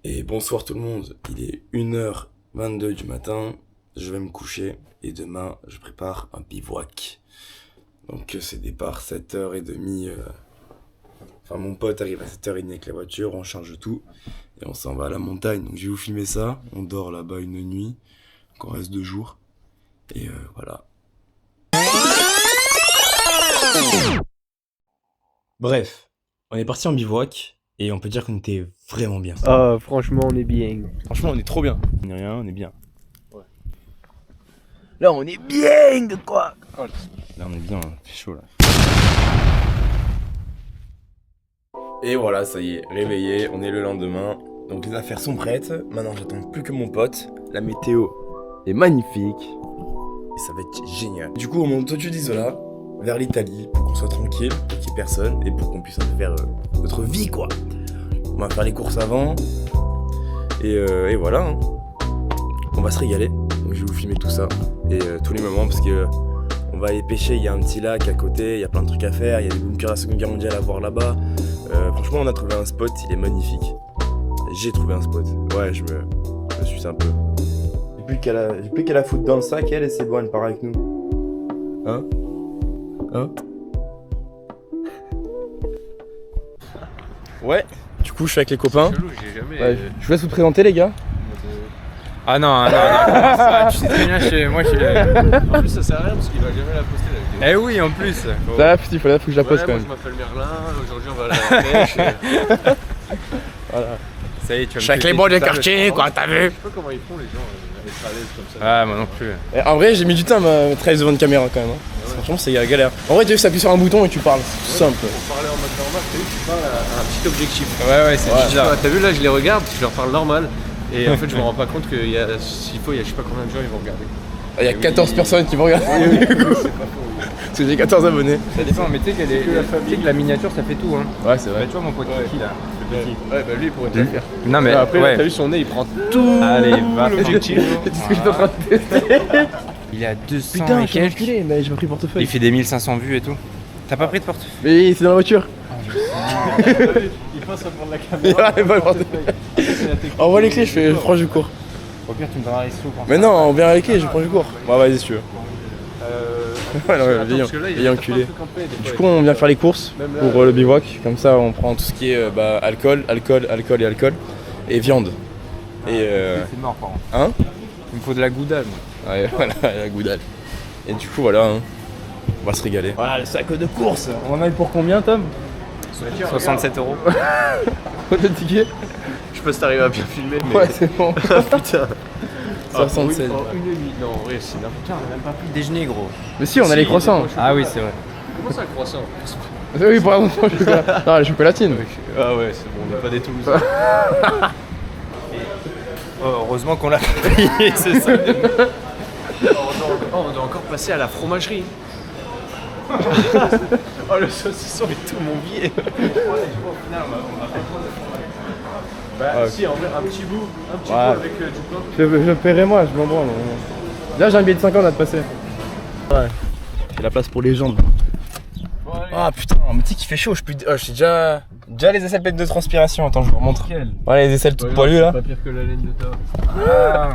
Et bonsoir tout le monde, il est 1h22 du matin, je vais me coucher et demain je prépare un bivouac. Donc c'est départ 7h30, enfin mon pote arrive à 7h30 avec la voiture, on charge tout et on s'en va à la montagne. Donc je vais vous filmer ça, on dort là-bas une nuit, encore reste 2 jours et voilà. Bref, on est parti en bivouac et on peut dire qu'on était vraiment bien. Ah, franchement, on est bien. Franchement, on est trop bien. On est rien, on est bien. Là, on est bien, quoi. Là, on est bien, il fait chaud là. Et voilà, ça y est, réveillé, on est le lendemain. Donc les affaires sont prêtes, maintenant j'attends plus que mon pote. La météo est magnifique et ça va être génial. Du coup on monte au-dessus d'Isola, vers l'Italie, pour qu'on soit tranquille, pour qu'il n'y ait personne et pour qu'on puisse faire notre vie quoi. On va faire les courses avant et voilà. Hein. On va se régaler, donc je vais vous filmer tout ça et tous les moments parce que on va aller pêcher, il y a un petit lac à côté, il y a plein de trucs à faire, il y a des bunkers à la Seconde Guerre mondiale à voir là-bas. Franchement on a trouvé un spot, il est magnifique. J'ai trouvé un spot, ouais je me suis un peu. J'ai plus qu'à la foutre dans le sac elle et c'est bon, elle part avec nous. Hein? Ouais, du coup je suis avec les copains. Ouais, je vous laisse vous présenter les gars. Ah non, ça, tu sais très bien, moi je suis... En plus ça sert à rien parce qu'il va jamais la poster la vidéo. Eh oui, en plus. Ça va, petit, faut que je la poste quand moi même. je m'appelle Merlin, aujourd'hui on va à la pêche. Voilà. Ça y est, tu vas me Chaque les péter bons tout du ça, quartier, quoi, t'as vu? Je sais pas comment ils font les gens à être à l'aise comme ça. Ah, moi non plus. Et en vrai, j'ai mis du temps à me mettre à l'aise devant une caméra quand même. Hein. Ouais. Franchement, c'est galère. En vrai, tu appuies sur un bouton et tu parles. C'est simple. Pour parler en mode normal, t'as vu, tu parles à un petit objectif. Ouais, c'est bizarre. T'as vu, là je les regarde, je leur parle normal. Et en fait, je me rends pas compte qu'il y a, s'il faut, il y a je sais pas combien de gens ils vont regarder. Il y a 14 personnes qui vont regarder. C'est pas faux. Parce que j'ai 14 abonnés. Ça dépend, mais tu sais que la miniature ça fait tout. Hein. Ouais, c'est vrai. Bah, tu vois mon pote Kiki là, le petit. Ouais, bah lui, il pourrait te le faire. Non, mais après, ouais. t'as vu son nez, il prend tout. Allez, va, l'objectif. C'est ce que j'étais en train de tester. Il a 200 Putain, et je suis quelques. enculé, mais j'ai pas pris portefeuille. Il fait des 1500 vues et tout. T'as pas pris de portefeuille? Mais c'est dans la voiture. Il passe à prendre la caméra. Il va le portefeuille. Envoie les clés, je prends du cours. Au pire, tu me donneras les sous. Mais non, on vient avec les clés, je prends du cours. Bon, vas-y si tu veux. Ouais, vieil enculé. Du coup, on vient faire les courses pour le bivouac. Comme ça, on prend tout ce qui est alcool. Et viande. Et C'est mort, par contre. Hein? Il me faut de la goudale. Ouais, voilà, la goudale. Et du coup, voilà, hein. On va se régaler. Voilà, le sac de course. On en a eu pour combien, Tom? 67 €. Le ticket? Je sais pas si t'arrives à bien filmer, mais. Ouais, c'est bon. Putain. 76. Une nuit. Non, en vrai, c'est n'importe quoi. On a même pas pris le déjeuner, gros. Mais si, on a les croissants. Ah oui, c'est vrai. Comment ça, croissant? Oui, pour l'instant, le chocolat. Non, les chocolatines. Ah ouais, c'est bon, on n'est pas des Toulousains. Heureusement qu'on l'a payé, c'est ça. On doit encore passer à la fromagerie. Oh, le saucisson et tout mon billet. Bah, si, en vrai, un petit bout avec du pain. Je paierai moi, je m'en branle. Là, j'ai un billet de 50 à te passer. Ouais. C'est la place pour les jambes. Ah putain, mais tu sais qu'il fait chaud, je suis déjà les aisselles pleines de transpiration. Attends, je vous remontre. Voilà les aisselles toutes poilues là. Pas pire que la laine de ta. Ah.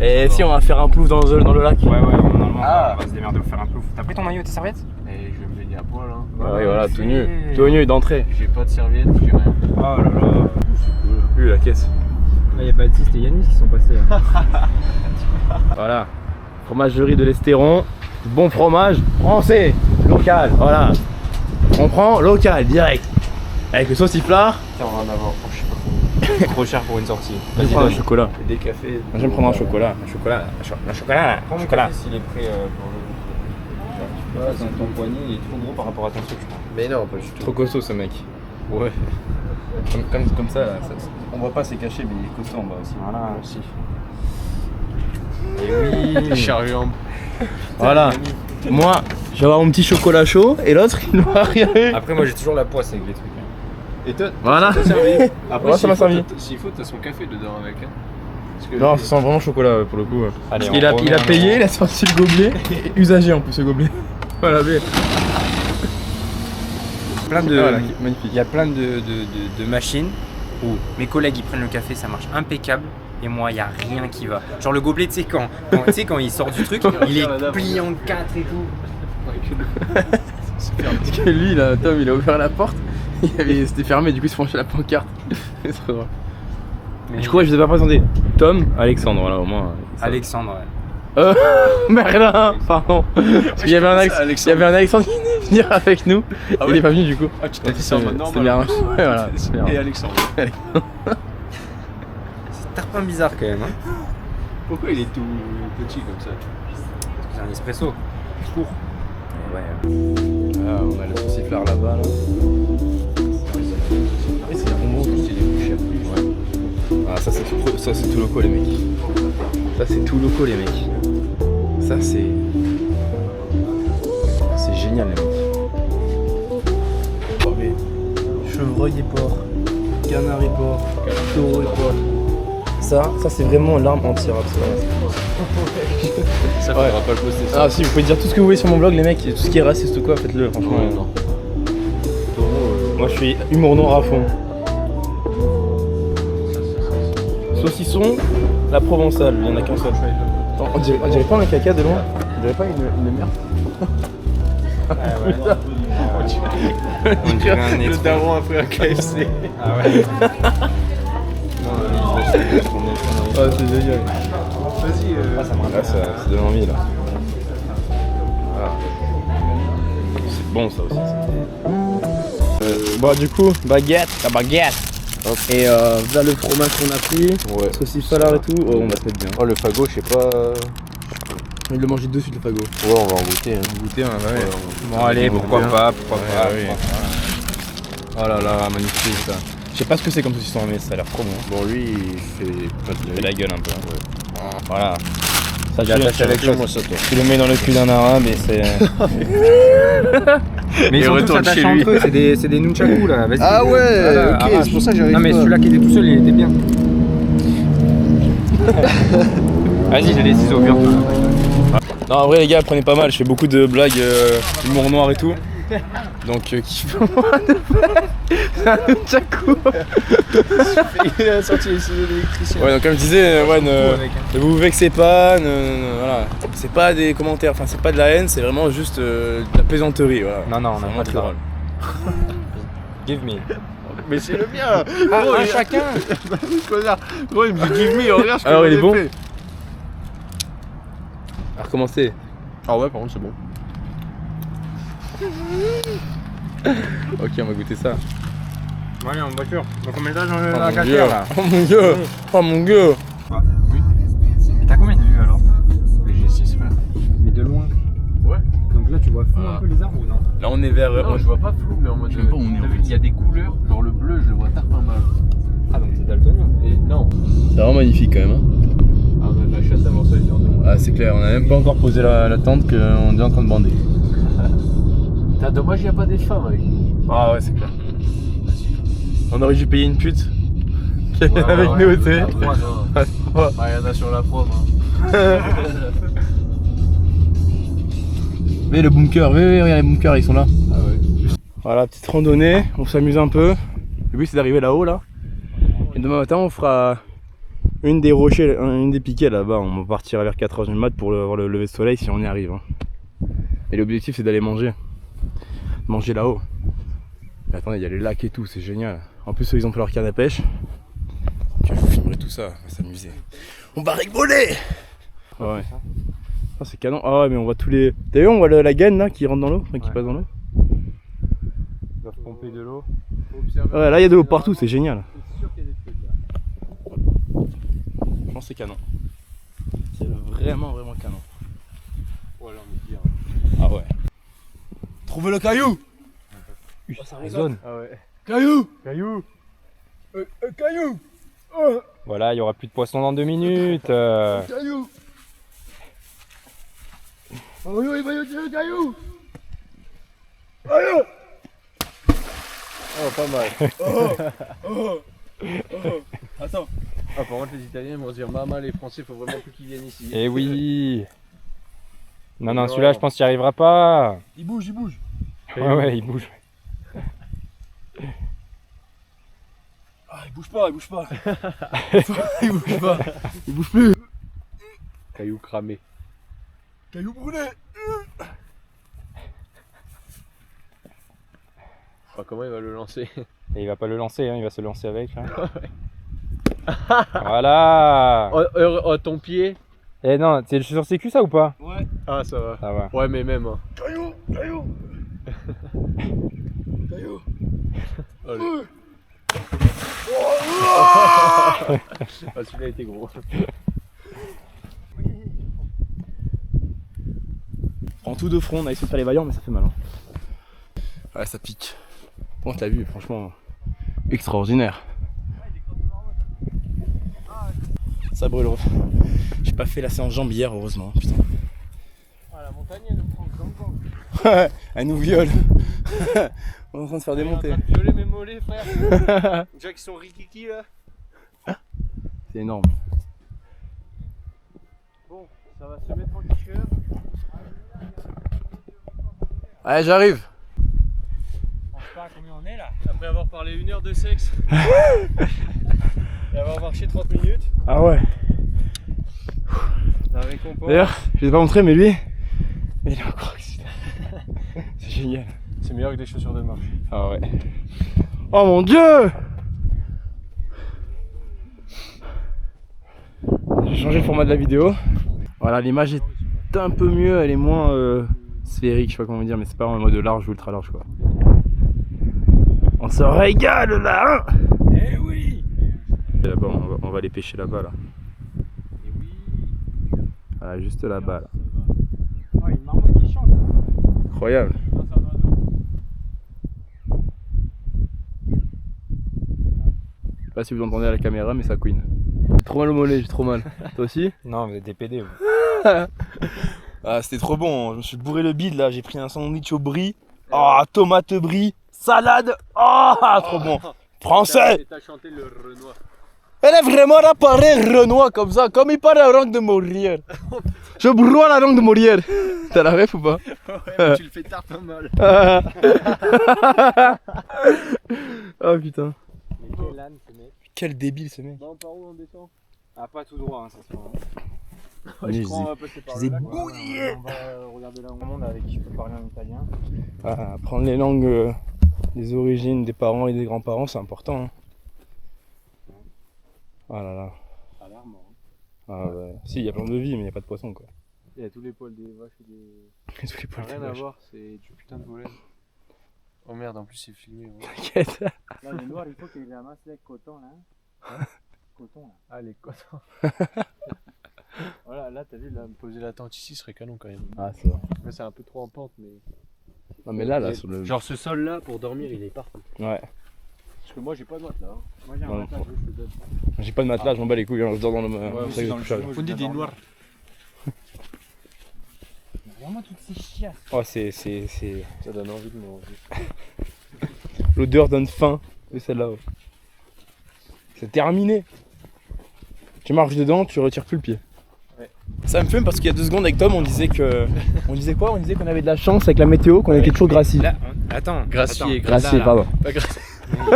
Et si on va faire un plouf dans le lac. Ouais, normalement, on va se démerder pour faire un plouf. T'as pris ton maillot et tes serviettes? Et je vais me baigner à poil, hein. Ouais, voilà, tout nu d'entrée. J'ai pas de serviette, j'ai rien. Oh là là. Vu la caisse. Là, il y a Baptiste et Yannis qui sont passés. Là. Voilà. Fromagerie de l'Estéron. Bon fromage français, local, voilà. On prend local, direct. Avec le sauciflard. Putain, on va en avoir, je sais pas. Trop cher pour une sortie. Je vais prendre un chocolat. Et des cafés. Je vais me prendre un chocolat. Un chocolat. Prends mon café s'il est prêt pour le. Ton poignet il est trop gros par rapport à ton truc, je crois. Mais non, pas du tout. Trop costaud ce mec. Ouais. Comme ça, là, on voit pas c'est caché, mais il est costaud en bas aussi. Voilà, aussi. Et oui. Charrue en. Voilà. Moi, je vais avoir mon petit chocolat chaud et l'autre il ne va rien. Après, moi j'ai toujours la poisse avec les trucs. Et toi, voilà. Après, ouais, ça m'a servi. S'il faut, t'as son café dedans avec. Non, ça sent vraiment chocolat pour le coup. Allez, parce qu'il a payé, il a sorti le gobelet, usagé en plus ce gobelet. Voilà, mais. Plein de, voilà, magnifique. Il y a plein de machines où mes collègues ils prennent le café, ça marche impeccable. Et moi, il n'y a rien qui va. Genre le gobelet, tu sais, quand il sort du truc, il est plié en 4 et tout. Parce que lui, là, Tom, il a ouvert la porte, c'était fermé, du coup il se penchait la pancarte. C'est trop drôle. Du coup, je vous ai pas présenté. Tom, Alexandre, voilà, au moins. Alexandre, ouais. Merlin, pardon. Parce qu'il y avait un Alexandre qui venait venir avec nous. Ah Il est pas venu du coup. Ah, tu t'as dit ça en mode normal. C'est bien. Ouais, voilà. Et Alexandre. C'est tarpin bizarre quand même. Hein. Pourquoi il est tout petit comme ça? C'est un espresso. Court. Ouais. Ah, on a le sauciflard là-bas. Là. C'est un bonbon. Ah, ça c'est tout loco les mecs. Ça c'est tout loco les mecs. Ça c'est génial les mecs. Chevreuil et porc, canard et porc, taureau et porc. Ça c'est vraiment l'arme anti-rap. Ça faudra pas le poster ça. Ah si, vous pouvez dire tout ce que vous voulez sur mon blog les mecs, tout ce qui est raciste ou quoi, faites-le franchement. Ouais, non. Moi je suis humour noir à fond. Saucisson, la provençale, il n'y en a qu'un seul. Attends, on dirait pas un caca de loin? On dirait pas une merde? On dirait un Le étron. daron a pris un KFC. Ah ouais. Ah c'est génial. Vas-y. Ça me rappelle. Là ça donne envie là. Ah. C'est bon ça aussi. Bon du coup, baguette, la baguette. Hop. Et là le fromage qu'on a pris, Ouais. saucisse salade et tout, oh, on va se mettre bien. Oh, le fagot, je sais pas. Il le manger dessus le fagot. Ouais, on va en goûter. Hein. Goûter, hein, ouais. Bon allez, pourquoi pas, pourquoi pas. oui. Oh là là, magnifique ça. Je sais pas ce que c'est comme saucisson mais ça a l'air trop bon. Bon, lui, il fait pas de fait la gueule un peu. Hein. Voilà. Ça J'ai attaché avec lui, moi, ça, toi. Tu le mets dans le cul d'un arabe et c'est. Mais ils sont tous attachés entre eux, c'est des nunchakus là. Vas-y. Ah ouais, Voilà, ok, arrache. c'est pour ça que j'arrive Non mais pas. celui-là qui était tout seul, il était bien. Vas-y, j'ai les ciseaux, viens. Non, en vrai, les gars, prenez pas mal. Je fais beaucoup de blagues, humour noir et tout. Donc, kiffez-moi de faire. C'est un nunchaku. Il a sorti les ciseaux d'électricien. Ouais, donc comme je disais, ouais, ne vous vexez pas, voilà. C'est pas des commentaires, enfin c'est pas de la haine, c'est vraiment juste de la plaisanterie, voilà. Non, non, on a C'est pas de vraiment parole. Give me. Mais c'est le mien. Ah, Gros, un il- chacun. Connard. Gros, il me dit give me, regarde ce que Alors, il est j'en ai bon fait. À recommencer. Ah ouais, par contre, c'est bon. Ok, on va goûter ça. Bon, allez, en voiture. Donc combien d'étages on Oh a mon caché dieu, là oh mon dieu, oh mon dieu. T'as combien de vues alors? J'ai 6 frère. Mais de loin. Ouais. Donc là, tu vois flou un peu les arbres ou non? Là on est vers. Non, je vois pas flou, mais en mode. Je sais pas où on est, t'as en vu, fait. il y a des couleurs, genre le bleu, je le vois tard pas mal. Ah, donc c'est daltonien. Et non. C'est vraiment magnifique quand même. Hein. Ah bah la chatte avant ça, il vient de moi. Ah, c'est clair, on a même pas encore posé la tente qu'on est en train de bander. T'as dommage, il n'y a pas des femmes avec. Ah ouais, c'est clair. On aurait dû payer une pute qui est Ouais, avec ouais, nous, tu sais. la prod, hein. Ouais. Ah, il y en a sur la prod. Hein. Mais le bunker, oui, regarde les bunkers, ils sont là. Ah ouais. Voilà, petite randonnée, on s'amuse un peu. Le but c'est d'arriver là-haut là. Et demain matin on fera une des rochers, une des piquets là-bas. On va partir vers 4h du mat pour voir le lever de soleil si on y arrive. Hein. Et l'objectif c'est d'aller manger. Manger là-haut. Mais attendez, il y a les lacs et tout, c'est génial. En plus eux, ils ont pris leur canne à pêche. Je vous filmerai tout ça, on va s'amuser. On va rigoler. Ouais. Ah, c'est canon. Ah ouais, mais on voit tous les... T'as vu, on voit la gaine là qui rentre dans l'eau, enfin, qui passe dans l'eau. Ils doivent pomper de l'eau. Ouais, là il y a de l'eau partout, c'est génial. Franchement, c'est canon. C'est vraiment canon. Ouais, là, on est bien. Ah ouais. Trouvez le caillou. Ça résonne. Ah ouais. Caillou. Caillou. Caillou. Voilà, il y aura plus de poissons dans 2 minutes. Caillou. Oh oui, il va y tirer le caillou. Allez. Oh, pas mal. Attends. Ah, par contre, les Italiens vont se dire maman, les Français, faut vraiment plus qu'ils viennent ici. Eh oui. Non, non, celui-là, je pense qu'il n'y arrivera pas. Il bouge, il bouge. Ouais, ouais, il bouge. Ah, il bouge pas, il bouge pas. Il bouge pas. Il bouge plus. Caillou cramé. Caillou brûlé. Oh, comment il va le lancer? Et il va pas le lancer, hein, il va se lancer avec. Hein. Voilà. Oh, ton pied. Eh non, c'est sur sécu ça ou pas? Ouais. Ah, ça va. Ça va. Ouais, mais même. Hein. Caillou. Caillou. Caillou. Allez. Ah, celui-là était gros. En tout de front, on a essayé de faire les vaillants, mais ça fait mal. Hein. Ouais, ça pique. Bon, t'as vu, franchement, extraordinaire. Ça brûle. J'ai pas fait la séance jambes hier, heureusement. Putain. Ah, la montagne, elle nous prend gang. Elle nous viole. On est en train de faire des montées. Je suis en train de violer mes mollets, frère. Déjà qu'ils sont rikiki là. C'est énorme. Bon, ça va se mettre en kicker. Ouais, j'arrive. On sait pas à combien on est là. Après avoir parlé 1 heure de sexe. Et avoir marché 30 minutes. Ah ouais. La récompense. D'ailleurs, je vais pas montrer, mais lui, il est encore excité. C'est génial. C'est meilleur que des chaussures de marche. Ah ouais. Oh mon dieu! J'ai changé le format de la vidéo. Voilà, l'image est un peu mieux, elle est moins sphérique, je sais pas comment dire, mais c'est pas en mode large ou ultra large quoi. On se régale là, hein! Eh oui! Et là-bas, on va aller pêcher là-bas là. Eh oui! Voilà, juste là-bas là. Oh, une marmotte qui chante. Incroyable. Non, c'est un oiseau. Je sais pas si vous entendez à la caméra, mais ça couine. J'ai trop mal au mollet, j'ai trop mal. Toi aussi? Non, vous êtes des PD. Ah, c'était trop bon, je me suis bourré le bide là, j'ai pris un sandwich au brie. Ah, tomate brie, salade. Ah, trop bon. Français! Et t'as chanté le Renoir. Elle est vraiment là pareil Renoir comme ça, comme il parle la langue de Molière. Je broie la langue de Molière. T'as la ref ou pas? Ouais, mais tu le fais tard pas mal. Oh putain. Mais quel âne ce mec. Quel débile ce mec. Bon, par où on descend? Ah, pas tout droit, hein, ça se fait. Ouais, je je crois qu'on va passer par les ai le lac. On va regarder là où on est avec qui je peux parler en italien. Ah, apprendre les langues des origines des parents et des grands-parents, c'est important. Hein. Ah là là. Ça a l'air mort. Ah ouais. Si, il y a plein de vie, mais il n'y a pas de poisson quoi. Il y a tous les poils des vaches et des. Et tous les poils Ça n'a de rien à vache. voir, c'est du putain de pollen. Oh merde, en plus c'est filmé. Ouais. T'inquiète. Là, le noir, il faut qu'il ramasse les cotons là. Hein coton là. Ah, les cotons. Voilà, là t'as vu, là, me poser la tente ici serait canon quand même. Ah c'est vrai. Mais c'est un peu trop en pente, mais. Non mais là sur le. Genre ce sol là pour dormir il est parfait. Ouais. Parce que moi j'ai pas de matelas. Hein. Moi j'ai un Non, matelas, je te donne. J'ai pas de matelas, je m'en bats les couilles, hein, je dors dans le. aussi, dans le couchage. chameau. On dit des noirs. Vraiment toutes ces chiasses. Oh c'est. Ça donne envie de manger. L'odeur donne faim de celle-là. Ouais. C'est terminé. Tu marches dedans, tu retires plus le pied. Ouais. Ça me fume parce qu'il y a 2 secondes avec Tom, on disait que. On disait quoi? On disait qu'on avait de la chance avec la météo, qu'on était toujours gracie. Là, attends. Gracier, attends. Gracie, Là, pardon. Pas grave.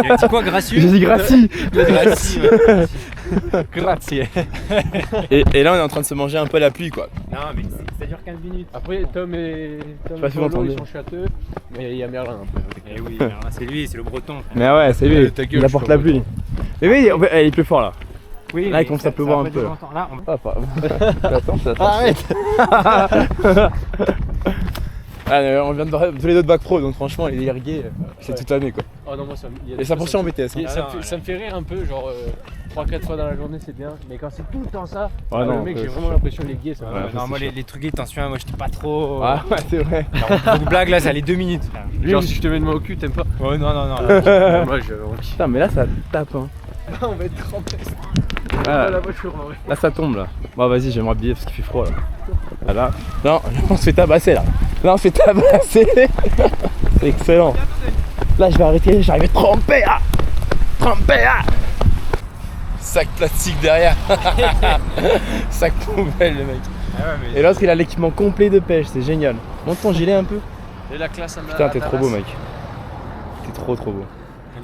Il a dit quoi, gracieux? J'ai dit gracie. Gracie, ouais. Grazie. Et là on est en train de se manger un peu la pluie quoi. Non, mais ça dure 15 minutes. Après Tom et pas si vous Polo, ils entendez. sont châteux, mais il y a Merlin un peu. Eh oui, alors là, c'est lui, c'est le breton. Mais ouais, c'est lui, Ta gueule, il apporte je la te pluie. Mais oui, il pleut fort là. Oui, Là, il commence à pleuvoir un peu. Là, on... Ah, attends, ça. Arrête. On vient de voir tous les deux de bac pro, donc franchement, les irrigués, c'est Ouais. toute l'année quoi. Oh non, moi ça me. Et ça poursuit en BTS. Hein. Ça me fait rire un peu, genre 3-4 fois dans la journée c'est bien, mais quand c'est tout le temps ça, Ouais, le non, mec ouais, j'ai c'est vraiment l'impression les gays ça Ouais, va. après, non, c'est moi chiant. les trucs gays, attention, moi j'étais pas trop. Ah ouais, c'est vrai. Vos blagues là, ça allait 2 minutes. Genre si je te mets une main au cul, t'aimes pas? Oh non, non, non. Moi j'avais envie. Putain, mais là ça tape hein. On va être trempés. Ah, La voiture en vrai. là ça tombe là. Bon, vas-y, je vais me rhabiller parce qu'il fait froid là. Ah, là. Non, on se fait tabasser là. Là, on se fait tabasser. C'est excellent. Là, je vais arrêter, j'arrive trempé là. Trempé là. Sac plastique derrière. Sac poubelle le mec. Ah ouais, mais Et l'autre il a l'équipement complet de pêche, c'est génial. Montre ton gilet un peu. Et la classe à Putain, t'es trop beau mec. T'es trop beau.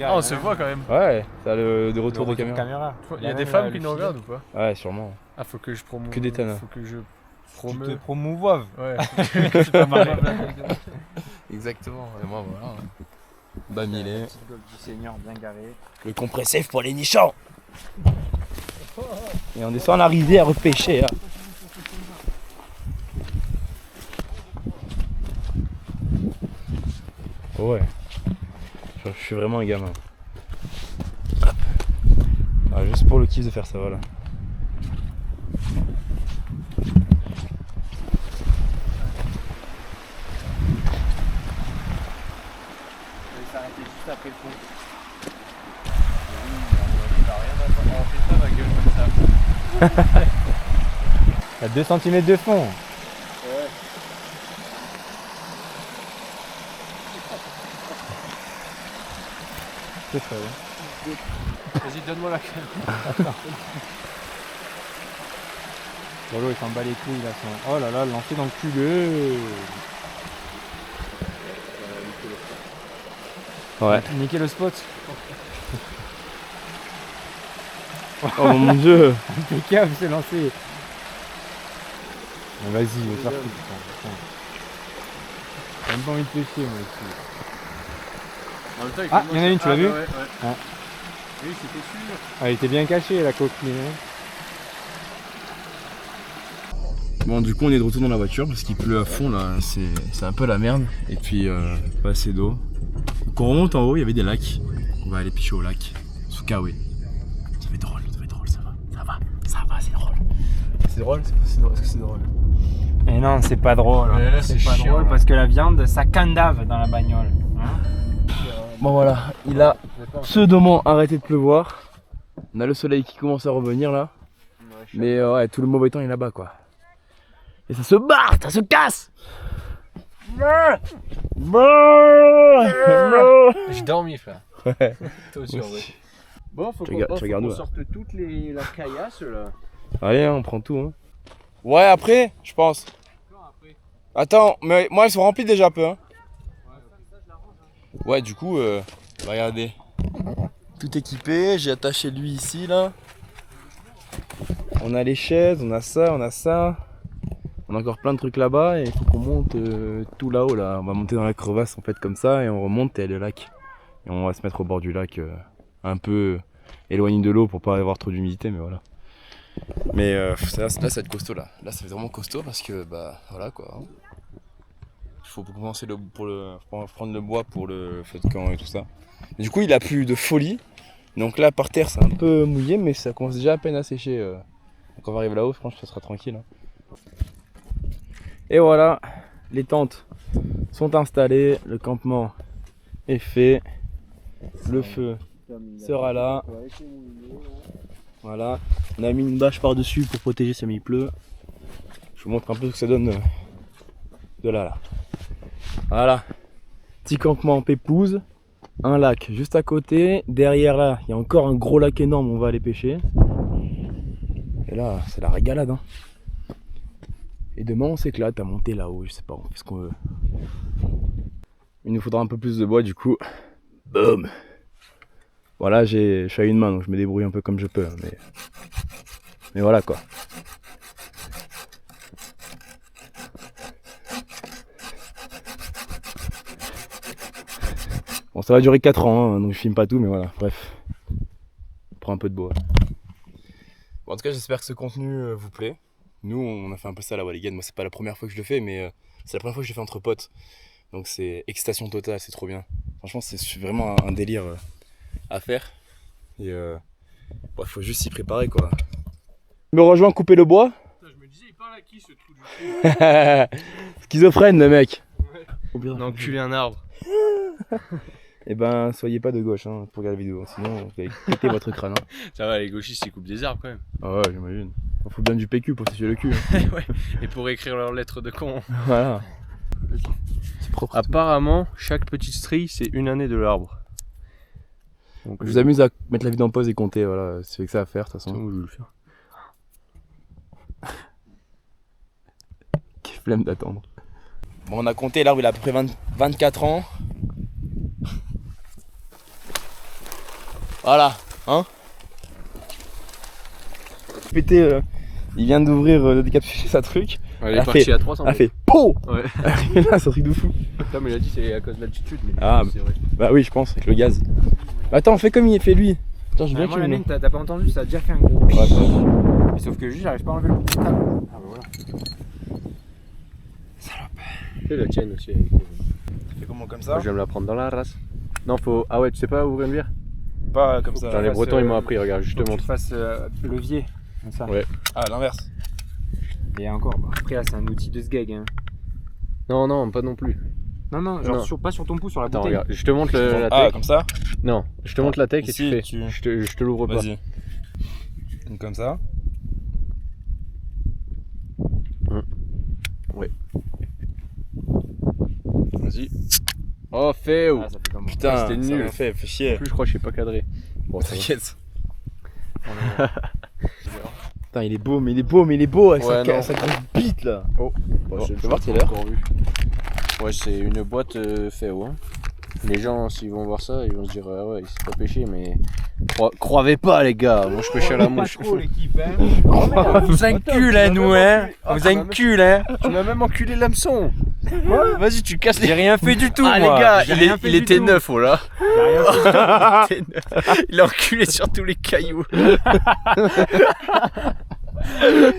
Ah, on se voit quand même. Ouais, t'as le retour de caméra. Il y a des femmes qui nous regardent ou pas? Ouais, sûrement. Ah, faut que je promouve. Que des tanas. Faut que je Tu te promouvoives. Ouais. C'est pas mal. Exactement, et moi voilà. Bamilé. Petite golf du Seigneur bien garé. Le compressif pour les nichons. Et on descend la rivière repêcher. Hein. Ouais. Je suis vraiment un gamin. Hop. Ah, juste pour le kiff de faire ça, voilà. Je vais s'arrêter juste après le pont. Il y a 2 cm de fond. C'est ça, ouais. Vas-y, donne-moi la canne. Lolo il s'en bat les couilles là. Oh là là, lancé dans le culeux. Ouais. Niquer le spot. Oh mon dieu. Impeccable c'est lancé. Bon, vas-y, va faire tout. J'ai même pas envie de pêcher moi ici. Ah, il y en a une, tu l'as vu? Ouais. Ah. Oui, c'était sûr. Ah, elle était bien cachée la coquine. Hein. Bon, du coup, on est de retour dans la voiture parce qu'il pleut à fond là, c'est un peu la merde. Et puis, pas assez d'eau. Donc, on remonte en haut, il y avait des lacs. On va aller pêcher au lac, sous Kawe. Ça va être drôle, ça va, c'est drôle. C'est drôle? Est-ce que c'est drôle? Et non, c'est pas drôle. Mais là, c'est pas chiant, drôle là. parce que la viande, ça candave dans la bagnole. Hein. Bon voilà, il a pseudoment arrêté de pleuvoir. On a le soleil qui commence à revenir là. Mais ouais, tout le mauvais temps est là-bas quoi. Et ça se barre, ça se casse. J'ai dormi, frère. Ouais. Toi aussi, en vrai. Bon, faut Tu regardes où, là? sorte toute la caillasse là. Allez, hein, on prend tout. Hein. Ouais, après, je pense. Attends, mais moi elles sont remplies déjà un peu. Hein. Ouais, du coup, regardez. Tout équipé, j'ai attaché lui ici là. On a les chaises, on a ça, on a ça. On a encore plein de trucs là-bas et il faut qu'on monte tout là-haut là. On va monter dans la crevasse en fait comme ça et on remonte et le lac. Et on va se mettre au bord du lac un peu éloigné de l'eau pour pas avoir trop d'humidité mais voilà. Mais là ça va être costaud là. Là ça va être vraiment costaud parce que bah voilà quoi. Il faut commencer pour prendre le bois pour le feu de camp et tout ça. Et du coup il a plu de folie. Donc là par terre c'est un peu mouillé mais ça commence déjà à peine à sécher. Donc on va arriver là-haut, franchement ça sera tranquille. Hein. Et voilà, les tentes sont installées, le campement est fait, le feu sera là. Voilà, on a mis une bâche par-dessus pour protéger si il pleut. Je vous montre un peu ce que ça donne de là. Voilà, petit campement pépouze, un lac juste à côté. Derrière là, il y a encore un gros lac énorme, on va aller pêcher. Et là, c'est la régalade. Hein. Et demain on s'éclate à monter là-haut, je sais pas, on fait ce qu'on veut. Il nous faudra un peu plus de bois du coup. Boum. Voilà, je suis à une main donc je me débrouille un peu comme je peux. Mais voilà quoi. Bon ça va durer 4 ans, hein, donc je filme pas tout mais voilà, bref. On prend un peu de bois. Bon, en tout cas j'espère que ce contenu vous plaît. Nous, on a fait un peu ça à la Walligan. Moi, c'est pas la première fois que je le fais, mais c'est la première fois que je le fais entre potes. Donc, c'est excitation totale, c'est trop bien. Franchement, c'est vraiment un délire à faire. Et il faut juste s'y préparer, quoi. Tu me rejoins couper le bois? Putain, je me disais, il parle à qui ce trou du cul? Schizophrène, le mec. Ouais. On a enculé un arbre. Eh ben, soyez pas de gauche hein, pour regarder la vidéo, sinon vous allez péter votre crâne. Hein. Ça va, les gauchistes ils coupent des arbres quand même. Ah ouais, j'imagine. Il faut bien du PQ pour sécher le cul. Hein. Ouais. Et pour écrire leurs lettres de con. Voilà. C'est propre. Apparemment, chaque petite strie c'est une année de l'arbre. Donc, Je vous amuse à mettre la vidéo en pause et compter, voilà, c'est que ça à faire de toute façon. je vais le faire. Quelle flemme d'attendre. Bon, on a compté, l'arbre il a à peu près 24 ans. Voilà, hein. Pété, il vient d'ouvrir le décapsulé sa truc. Ouais, il Elle est a parti fait- à 300. Elle a fait POH. Ouais. Là, c'est un truc de fou. Putain, mais il a dit c'est à cause de l'altitude. Mais Ah, c'est vrai. bah oui, je pense, avec le gaz. Bah, attends, fais comme il fait lui. Attends, je veux bien Moi qu'il la me- mienne, t'as pas entendu, ça a déjà fait un gros. Ouais, ça va. Mais sauf que juste j'arrive pas à enlever le bout de câble. Ah bah voilà. Fais la tienne aussi. Fais comment comme Moi, je vais me la prendre dans la race. Non, faut. Ah ouais, tu sais pas ouvrir une bière? Pas comme ça. Dans les fasse, Bretons, ils m'ont appris, regarde, je te Faut que montre. tu fasses levier. Comme ça. Ouais. Ah, l'inverse. Et encore, bah, après là c'est un outil de sgeg. Hein. Non, non, pas non plus. Non, Non. pas sur ton pouce, sur la Attends, bouteille. regarde, je te montre la Ah, tech. comme ça. Non, je te montre la tech et Ici, tu fais. tu- Je te l'ouvre pas. Vas-y. Donc comme ça. Ouais. Vas-y. Oh, fais où Ah, ça fait comme Putain, c'était ça nul. m'a fait En chier. plus, je crois que je sais pas cadré. Bon, ça va. T'inquiète. Putain, il est beau, mais il est beau, mais il est beau avec Ouais, non. sa grosse bite là. Oh, je je vais voir quelle heure. encore vu. Ouais, c'est une boîte Féo. Hein. Les gens, s'ils vont voir ça, ils vont se dire ah ouais, il s'est pas pêché, mais croyez pas, les gars. Moi, je pêche à la mouche. l'équipe, hein. On vous encule, hein, nous, hein. On vous encule, hein. Tu m'as même enculé l'hameçon. Vas-y, tu casses les. J'ai rien fait du tout, Ah, moi. les gars, J'ai rien fait il du était tout. neuf, oh là. J'ai rien fait. Il était neuf. Il a enculé sur tous les cailloux.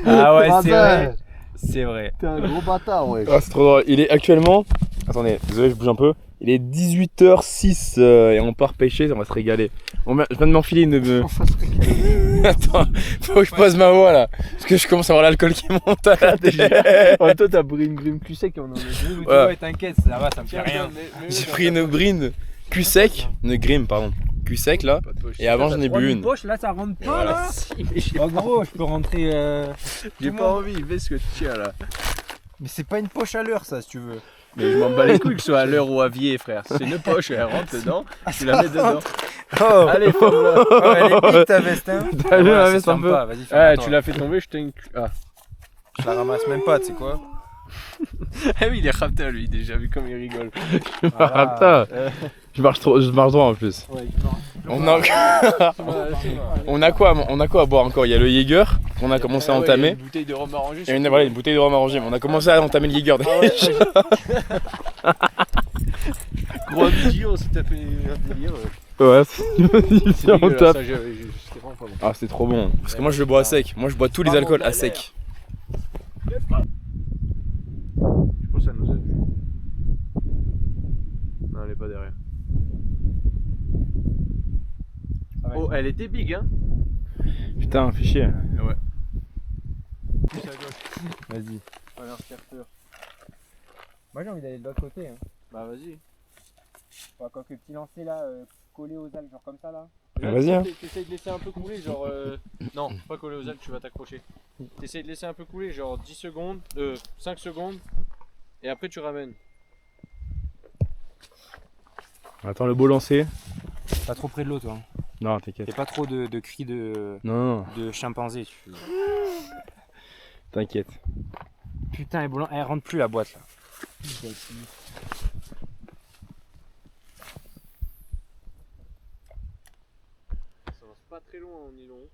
Ah ouais, c'est vrai. C'est vrai. T'es un gros bâtard, ouais. Ah, c'est trop drôle. Il est actuellement. Attendez, désolé, je bouge un peu. Il est 18h06 et on part pêcher, on va se régaler. Je viens de m'enfiler une. Attends, faut que je pose ma voix là. Parce que je commence à avoir l'alcool qui monte à la tête. Oh, toi, t'as pris une grime cul sec et on en est. Ouais. T'inquiète, ça va, ça me fait rien. J'ai pris une brine cul sec, une grime, pardon. Cul sec là. Et avant, j'en ai bu une. Poche, là, ça rentre pas, Voilà. là. Oh, gros, je peux rentrer. J'ai pas envie, fais ce que tu tiens là. Mais c'est pas une poche à l'heure, ça, si tu veux. Mais je m'en bats les couilles que ce soit à l'heure ou à Vier, frère. C'est une poche, elle rentre dedans, tu la mets dedans. Oh, Allez, ferme-la. oh, elle est vite ta veste, hein. T'as vu ma Ouais, veste c'est un peu? sympa, vas-y, Ah, ferme-toi. tu l'as fait tomber, je t'ai. Ah. Je la ramasse même pas, tu sais quoi. Ah oui, il est rapta lui, déjà vu comme il rigole. Ah, putain. Je marche droit en plus. Ouais, On a quoi à boire encore? Il y a le Jäger qu'on a commencé à entamer. Une bouteille de rhum arrangé. Et voilà, une bouteille de rhum arrangé. Mais on a commencé à entamer le Jäger déjà. Gros midi, on s'est tapé un délire. Ouais, C'est c'est on dégueulasse, tape. ça, c'était vraiment pas bon. Ah, c'est trop bon. Parce que moi je le bois à sec. Moi je bois tous les alcools à sec. Je pense qu'elle nous a vu. Non, elle est pas derrière. Oh, elle était big, hein. Putain, fais chier. Ouais. Vas-y. Alors, capteur. Moi, j'ai envie d'aller de l'autre côté, hein. Bah, vas-y. Enfin, quand que petit lancer là, collé aux algues, genre comme ça là. Vas-y, hein. T'essayes de laisser un peu couler, genre. Non, pas coller aux algues, tu vas t'accrocher. T'essayes de laisser un peu couler, genre 10 secondes, 5 secondes, et après tu ramènes. Attends, le beau lancer. Pas trop près de l'eau, toi. Non, t'inquiète. Fais pas trop de cris Non, de chimpanzé. t'inquiète. Putain, elle rentre plus la boîte là. Ça va pas très loin en nylon.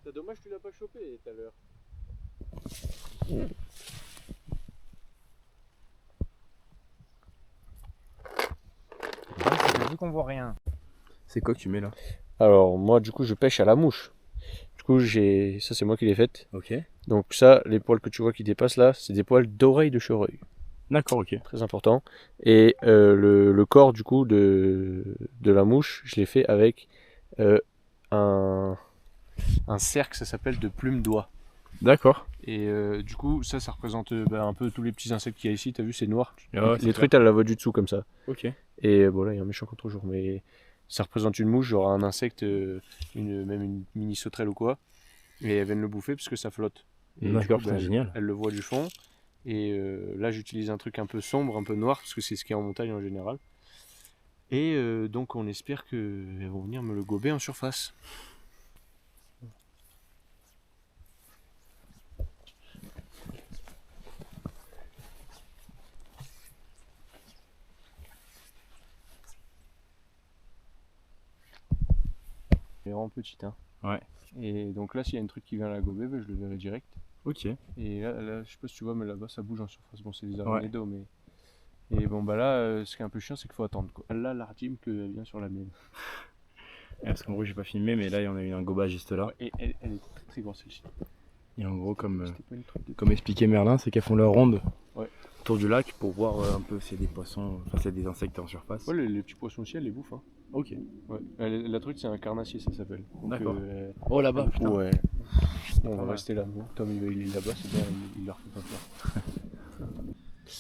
C'est dommage que tu l'as pas chopé tout à l'heure. Vu qu'on voit rien. C'est quoi que tu mets là? Alors moi du coup je pêche à la mouche. Du coup ça c'est moi qui l'ai faite. Ok. Donc ça, les poils que tu vois qui dépassent là, c'est des poils d'oreille de chevreuil. D'accord, ok. Très important. Et le corps du coup de la mouche, je l'ai fait avec un cercle, ça s'appelle de plume d'oie. D'accord. Et du coup ça représente un peu tous les petits insectes qu'il y a ici, t'as vu c'est noir. Ah ouais, c'est les clair. truites elles la voient du dessous comme ça. Ok. Et bon là il y a un méchant contre-jour, mais ça représente une mouche, genre un insecte, même une mini sauterelle ou quoi. Et elles viennent le bouffer parce que ça flotte. Et du D'accord, coup, c'est génial. Elle le voit du fond. Et là j'utilise un truc un peu sombre, un peu noir, parce que c'est ce qu'il y a en montagne en général. Et donc on espère qu'elles vont venir me le gober en surface. Elle est vraiment petite, hein. Ouais. Et donc là, s'il y a un truc qui vient à la gober, je le verrai direct. Ok. Et là, je sais pas si tu vois, mais là-bas, ça bouge en surface. Bon, c'est des araignées d'eau, mais... Et bon, bah là, ce qui est un peu chiant, c'est qu'il faut attendre, quoi. Là, l'argime qu'elle vient sur la mienne. Parce qu'en gros, j'ai pas filmé, mais là, il y en a eu un goba juste là. Ouais, et elle est très très grosse, celle-ci. Et en gros, comme Comme expliquait Merlin, c'est qu'elles font leur ronde Ouais. autour du lac pour voir un peu s'il y a des poissons, enfin s'il y a des insectes en surface. Ouais, les petits poissons aussi, elle les bouffe, hein. Ok. Ouais. La truc, c'est un carnassier, ça s'appelle. Donc, D'accord. Oh là-bas, putain. Ouais. Bon, on va mal. rester là. Bon, Tom, il est là-bas, c'est bien, il leur fait pas peur.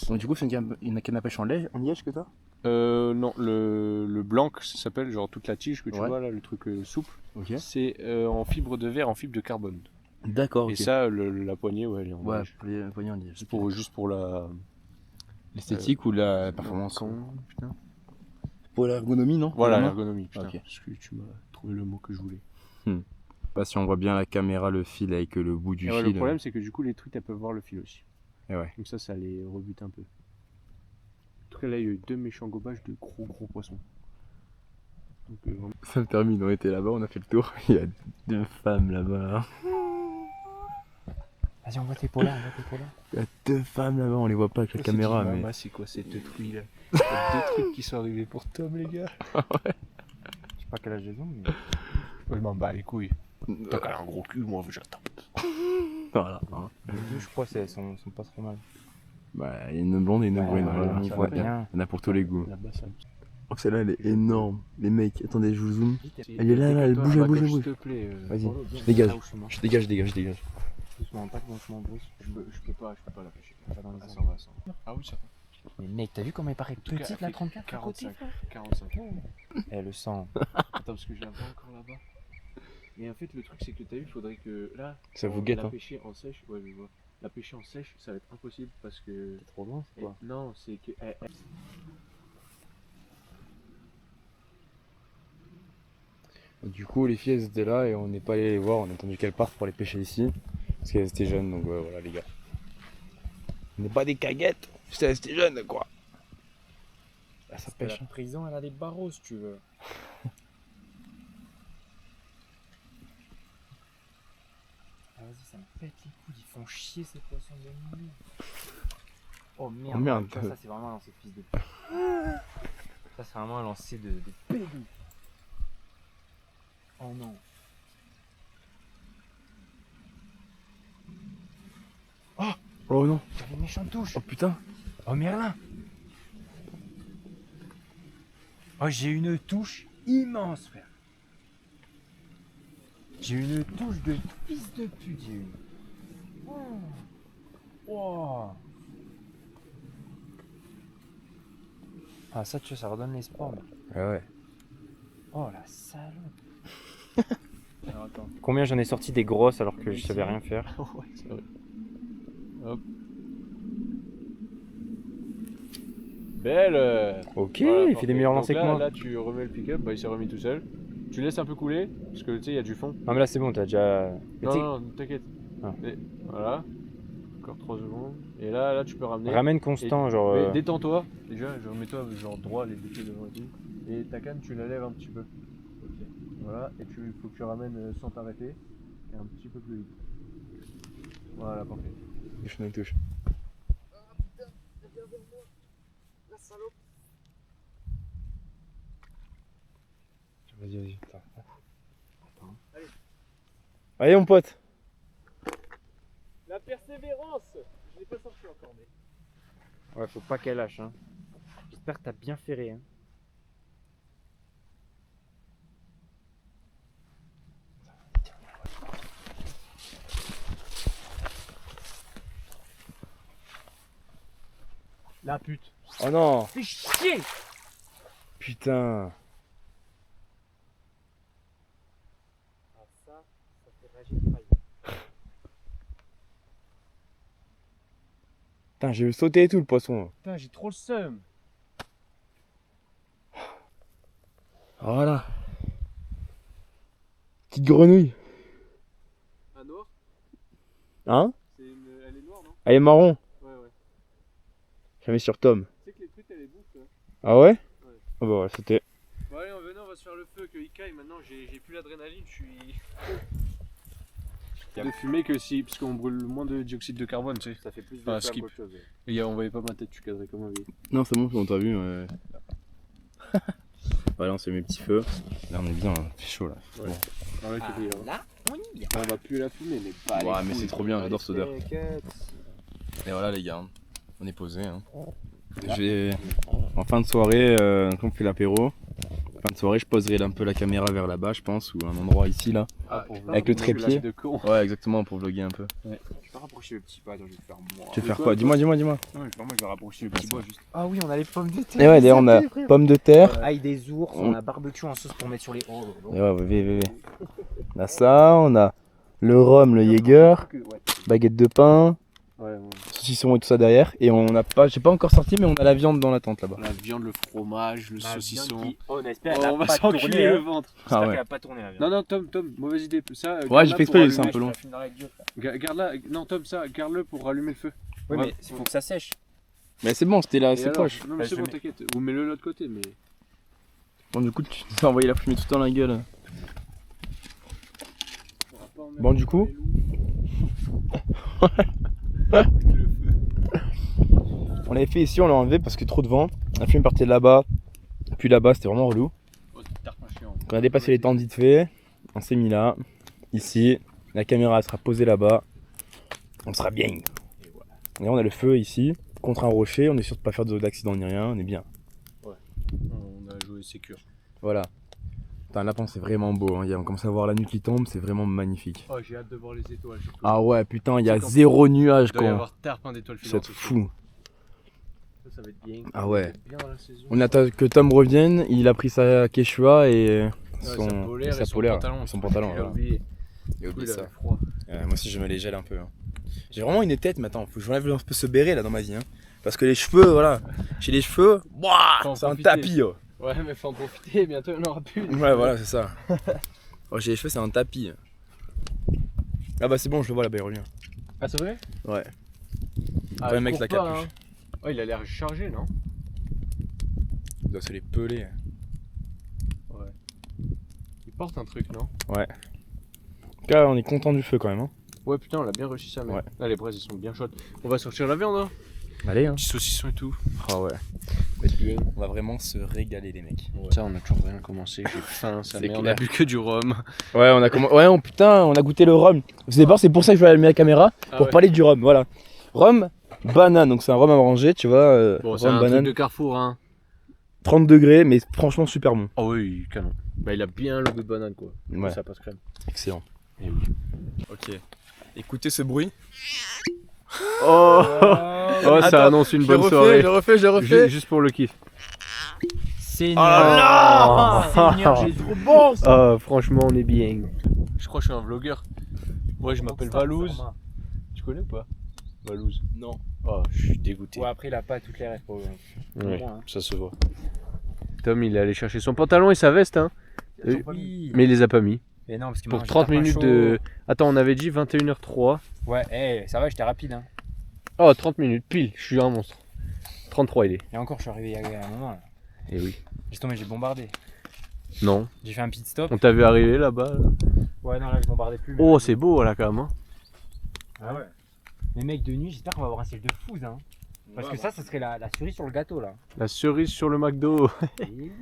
Donc du coup, c'est une canne à pêche en liège que t'as? Non, le blanc, ça s'appelle, genre toute la tige que tu Ouais. vois là, le truc souple, Ok. c'est en fibre de verre, en fibre de carbone. D'accord, Et ça, la poignée, ouais, elle est en Ouais, liège. pour les poignées en liège. Juste pour la... L'esthétique ou la performance? Putain. Pour l'ergonomie, non? Voilà, Pour la main. l'ergonomie, putain. Ok. Parce que tu m'as trouvé le mot que je voulais. Pas si on voit bien la caméra, le fil avec le bout du Et ouais, fil. le problème, c'est que du coup, les truites, elles peuvent voir le fil aussi. Et ouais. Donc ça les rebute un peu. En tout cas, là, il y a eu 2 méchants gobages de gros poissons. Donc, vraiment... Ça me termine, on était là-bas, on a fait le tour. Il y a 2 femmes là-bas. Vas-y, on voit tes polards, Il y a 2 femmes là-bas, on les voit pas avec la caméra, mais. Bah, c'est quoi cette truie là? Il y a 2 trucs qui sont arrivés pour Tom, les gars. Je sais pas quel âge elles ont, mais. Moi, je m'en bats les couilles. T'as qu'à un gros cul, moi, j'attends. Voilà. Les deux, je crois, elles sont pas trop mal. Bah, il y a une blonde et une brune. voilà, il ça faut- va il y bien. en a pour tous les goûts. Là-bas, ça me... Oh, celle-là, elle est énorme. Les mecs, attendez, je vous zoome. Elle est là, elle bouge, elle bouge, elle S'il bouge. te plaît. Vas-y, Là dégage. où je suis mort. Je dégage. Doucement, pas que je m'embrouille. Je peux pas la pêcher. Pas dans les Ah, airs. ça va, ça va. Ah oui, ça va. Mais mec, t'as vu comment elle paraît tout cas, petite elle la fait 34 à côté, 45. frère 45. Eh, le sang. Attends, parce que je la vois encore là-bas. Et en fait, le truc, c'est que t'as vu, il faudrait que là, Ça vous guette, la hein. pêcher en sèche, ouais, je vois. La pêcher en sèche, ça va être impossible parce que. T'es trop loin, c'est quoi Non, c'est que. Du coup, les filles, elles étaient là et on n'est pas allé les voir. On a attendu qu'elles partent pour les pêcher ici. Parce qu'elles étaient jeunes, donc voilà, les gars. On n'est pas des caguettes. J'étais resté jeune, quoi. Là, ça pêche. La prison, elle a des barreaux, si tu veux. Ah, vas-y, ça me pète les couilles, ils font chier ces poissons de nuit. Oh merde, Oh, merde. Ça c'est vraiment un lancer de fils de pute. Ça c'est vraiment un lancer de pédou. Oh non. Oh non. T'as une méchante touche. Oh putain. Oh Merlin. Oh, j'ai une touche immense, frère. J'ai une touche de fils de pute, j'ai une. Oh. Oh. Ah, ça, tu vois, ça redonne l'espoir, mec. Ah ouais. Oh, la salope. Alors, attends. Combien j'en ai sorti des grosses alors que je savais rien faire? Ouais, c'est vrai. Hop. Belle. Ok, Voilà, il fait parfait. des meilleurs Donc lancers que là, moi. Là, tu remets le pick-up, bah, il s'est remis tout seul. Tu laisses un peu couler, parce que tu sais, il y a du fond. Non, mais là, c'est bon, t'as déjà. Mais tu sais, Non, t'inquiète. Ah. Et voilà. Encore 3 secondes. Et là, tu peux ramener. ramène constant, Et- genre. mais détends-toi. Déjà, remets-toi genre droit, les deux pieds devant et tout. Et ta canne, tu la lèves un petit peu. Ok. Voilà. Et il faut que tu ramènes sans t'arrêter. Et un petit peu plus vite. Voilà, parfait. Touche, une touche. Vas-y. Attends. Allez, mon pote. La persévérance. Je l'ai pas sorti encore, mais. Ouais, faut pas qu'elle lâche, hein. J'espère que t'as bien ferré, hein. La pute. Oh non. Fais chier! Putain. Ah, ça fait rager de faille. Putain, j'ai vu sauter et tout le poisson. Putain, j'ai trop le seum. Voilà. Petite grenouille. Un noir. Hein? Elle est noire, non? Elle est marron. Ouais. Jamais sur Tom. Tu sais que les truites, elle est bouffe. Ah ouais? Ouais. Oh bah ouais, c'était. Bon, allez, on va va se faire le feu, qu'il caille, maintenant j'ai plus l'adrénaline, je suis... De fumer que si, parce qu'on brûle moins de dioxyde de carbone, tu sais. Ça fait plus de flamme qu'autre chose. Et on voyait pas ma tête, tu cadrais comme un vieil. Non, c'est bon, on t'a vu. Voilà, on se met mes petits feux. Là, on est bien, il fait chaud là. Ouais. Bon. Là, on y est. On va plus la fumer, mais pas les Ouais, mais couilles. c'est trop bien, j'adore cette odeur. T'inquiète. Et voilà, les gars, on est posé. Hein. En fin de soirée, quand on fait l'apéro, fin de soirée, je poserai un peu la caméra vers là-bas, je pense, ou un endroit ici là. Avec le trépied. De con. Ouais, exactement, pour vloguer un peu. Je vais rapprocher le petit pas, donc je vais faire moi. Tu veux faire quoi? Dis-moi. Non, je vais rapprocher le petit bois juste. Ah oui, on a les pommes de terre. Et ouais, d'ailleurs, on a pommes de terre. Ail des ours, on a barbecue en sauce pour mettre sur les. Oh, Et ouais. On a ça, on a le rhum, le Jäger, baguette de pain, Ouais, saucisson et tout ça derrière. Et on n'a pas, j'ai pas encore sorti, mais on a la viande dans la tente là-bas. la viande, le fromage, le saucisson. On espère on va s'enculer le ventre. Ah ouais. qu'elle a pas tourné la viande. Non, Tom, mauvaise idée. Ça, Ouais, j'ai fait exprès, c'est un peu long. Garde-la, non, Tom, ça, garde-le pour rallumer le feu. Oui, mais il faut que ça sèche. Mais c'est bon, c'était là, Et c'est alors proche. Non, mais c'est bon, t'inquiète. Ou mets-le de l'autre côté, mais. Bon, du coup, tu t'es envoyé la fumée tout le temps dans la gueule. Bon, du coup. On l'avait fait ici, on l'a enlevé parce que trop de vent. La fumée partait de là-bas, puis là-bas, c'était vraiment relou. Quand on a dépassé les temps vite fait, on s'est mis là, ici. La caméra elle sera posée là-bas. On sera bien. Et on a le feu ici, contre un rocher. On est sûr de pas faire d'accident ni rien, on est bien. On a joué sécure. Voilà. Putain, là, c'est vraiment beau. Hein. On commence à voir la nuit qui tombe, c'est vraiment magnifique. Oh, j'ai hâte de voir les étoiles. Surtout. Ah ouais, putain, il y a zéro nuage Il doit y quoi. avoir tarpin d'étoiles C'est filantes. fou. Ça va être bien. Ah ouais. Ça va être bien dans la saison. On attend que Tom revienne, il a pris sa Quechua et sa polaire et son pantalon. Son pantalon, Il a voilà. oublié. Il a oublié Il avait ça. froid. Moi aussi je me les gèle un peu. Hein. J'ai vraiment une tête maintenant, faut que j'enlève un peu ce béret là dans ma vie. Hein. Parce que les cheveux, voilà. J'ai les cheveux, Faut c'est un en profiter. tapis. Oh. Ouais, mais faut en profiter, bientôt il n'y en aura plus. Ouais, voilà, c'est ça. Oh, j'ai les cheveux, c'est un tapis. Ah bah c'est bon, je le vois là-bas, il revient. Ah, c'est vrai? Ouais. Ah, Pas le mec court la pas, capuche. hein. Oh, il a l'air chargé, non? Il doit se les peler. Ouais. Il porte un truc, non? Ouais. En tout cas, on est content du feu quand même. Hein. Ouais, putain, on a bien réussi ça, mec. Ouais. Là, les braises, elles sont bien chaudes. On va sortir la viande, hein? Allez, hein. Petit saucisson et tout. Ah ouais. On va vraiment se régaler, les mecs. Ça, on a toujours rien commencé. J'ai faim, ça C'est merde. On a clair. bu que du rhum. Ouais, putain, on a goûté le rhum. D'abord, c'est pour ça que je vais allumer la caméra, pour parler du rhum, voilà. Rhum, banane, donc c'est un rhum à manger, tu vois. Bon, c'est rhum, un banane, truc de Carrefour, hein. 30 degrés, mais franchement super bon. Oh oui, canon. Bah, il a bien le goût de banane, quoi. Ouais. Ça passe crème. Excellent. Et oui. Ok. Écoutez ce bruit. Oh, ça Attends, annonce une bonne soirée. Je refais. Juste pour le kiff. Seigneur. Oh là Seigneur, j'ai trop bon ça. Ah, franchement, on est bien. Je crois que je suis un vlogueur. Moi, je m'appelle Valouz. Tu connais ou pas? Valouz. Non. Oh, je suis dégoûté. Ouais, après, il a pas toutes les rêves pour Ouais, moi, hein. ça se voit. Tom, il est allé chercher son pantalon et sa veste, hein. Oui. Mais il les a pas mis. Mais non, parce que Pour moi, 30 j'étais pas minutes chaud. de. Attends, on avait dit 21h03. Ouais, ça va, j'étais rapide. Hein. Oh, 30 minutes, pile, je suis un monstre. 33 il est. Et encore, je suis arrivé il y a un moment là. Et oui. Justement, j'ai bombardé. Non. J'ai fait un pit stop. On t'a vu arriver là-bas. Là. Ouais, non, là, je bombardais plus. mais Oh, là, c'est beau là quand même. Hein. Ah ouais. Mais mec, de nuit, j'espère qu'on va avoir un ciel de fou, hein. Parce que ça serait la cerise sur le gâteau là. La cerise sur le McDo. Et oui.